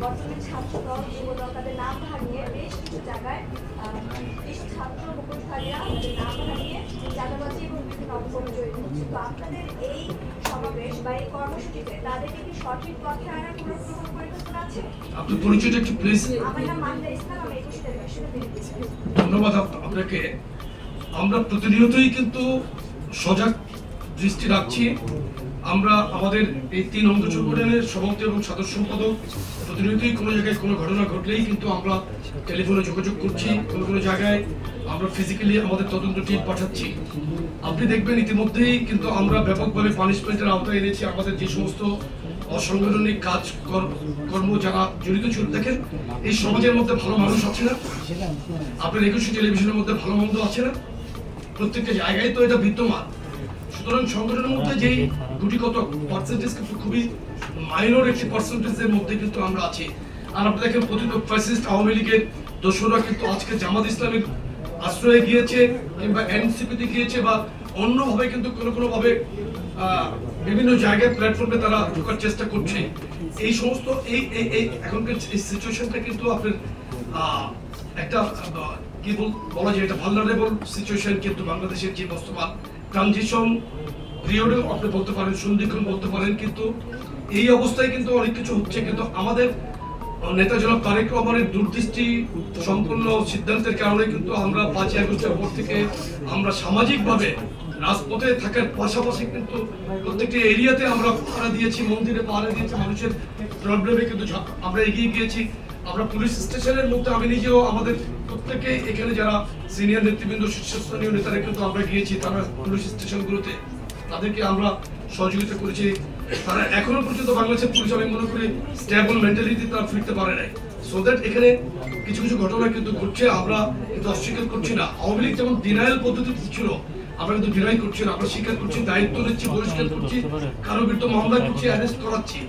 বর্তমানে ছাত্রদল যুবদল তাদের নাম ভাঙিয়ে বেশ কিছু জায়গায় বেশ ছাত্র মুখোশধারীরা তাদের নাম ভাঙিয়ে চাঁদাবাজি এবং বিভিন্ন অপকর্মে জড়িত হচ্ছে। তো আপনাদের এই সমাবেশ বা এই কর্মসূচিতে তাদেরকে কি সঠিক পথে আনার কোনো পরিকল্পনা আছে? আপনার পরিচয়টা একটু প্লিজ। আমার নাম মাহিদা ইসলাম, আমি 21 টেলিভিশনে। ধন্যবাদ আপনাকে। আমরা প্রতিনিয়তই কিন্তু সজাগ দৃষ্টি রাখছি। আমরা আমাদের এই 3 অঙ্গ সংগঠনের সভাপতি এবং সাধারণ সম্পাদক প্রতিনিয়তই কোনো জায়গায় কোনো ঘটনা ঘটলেই কিন্তু আমরা টেলিফোনে যোগাযোগ করছি। কোনো জায়গায় আমরা ফিজিক্যালি আমাদের তদন্ত টিম পাঠাচ্ছি। আপনি দেখবেন ইতিমধ্যেই কিন্তু আমরা ব্যাপকভাবে পানিশমেন্টের আওতায় এনেছি আমাদের যে সমস্ত অসাংগঠনিক কাজ কর্ম যারা জড়িত ছিল। দেখেন, এই সমাজের মধ্যে ভালো মানুষ আছে না? আপনার 21 টেলিভিশনের মধ্যে ভালো মন্দ আছে না? প্রত্যেকটা জায়গায় তো এটা বিদ্যমান। সুতরাং সংগঠনের মধ্যে যেই গুটিগত পার্সেন্টেজ কিন্তু খুবই মাইনর একটি পার্সেন্টেজের মধ্যে কিন্তু আমরা আছি। আর আপনি দেখেন, পতিত ফ্যাসিস্ট আওয়ামী লীগের দোসররা কিন্তু আজকে জামাত ইসলামের আশ্রয়ে গিয়েছে কিংবা এনসিপিতে গিয়েছে বা অন্যভাবে কিন্তু কোনো ভাবে বিভিন্ন জায়গায় প্ল্যাটফর্মে তারা ঢোকার চেষ্টা করছে। এই সমস্ত এই এখনকার এই সিচুয়েশনটা কিন্তু আপনার একটা কি বলা যায়, এটা ভালনারেবল সিচুয়েশন। কিন্তু বাংলাদেশের যে বর্তমান ট্রানজিশন পিরিয়ডেও আপনি বলতে পারেন, সন্ধিক্ষণ বলতে পারেন, কিন্তু এই অবস্থায় কিন্তু অনেক কিছু হচ্ছে। কিন্তু আমাদের নেতা জনাব তারেক রহমানের দূরদৃষ্টি সম্পূর্ণ সিদ্ধান্তের কারণে কিন্তু আমরা 5ই আগস্টের পর থেকে আমরা সামাজিকভাবে রাজপথে থাকার পাশাপাশি কিন্তু প্রত্যেকটি এরিয়াতে আমরা পাহারা দিয়েছি, মন্দিরে পাহারা দিয়েছি, মানুষের প্রবলেমে কিন্তু আমরা এগিয়ে গিয়েছি। আমরা পুলিশ স্টেশনের মধ্যে আমি নিজেও আমাদের প্রত্যেকে এখানে যারা সিনিয়র নেতৃবৃন্দ শীর্ষস্থানীয় নেতারা কিন্তু আমরা গিয়েছি তারা পুলিশ স্টেশনগুলোতে, তাদেরকে আমরা সহযোগিতা করেছি। তারা এখনো পর্যন্ত বাংলাদেশের পুলিশ আমি মনে করি স্টেবল মেন্টালিটি তারা ফিরতে পারে নাই। সো দ্যাট এখানে কিছু ঘটনা কিন্তু ঘটছে, আমরা কিন্তু অস্বীকার করছি না। আওয়ামী লীগ যেমন ডিনায়াল পদ্ধতি ছিল, আমরা কিন্তু ডিনাই করছি না, আমরা স্বীকার করছি, দায়িত্ব নিচ্ছি, বহিষ্কার করছি, কারো বিরুদ্ধে মামলা করছি, অ্যারেস্ট করাচ্ছি।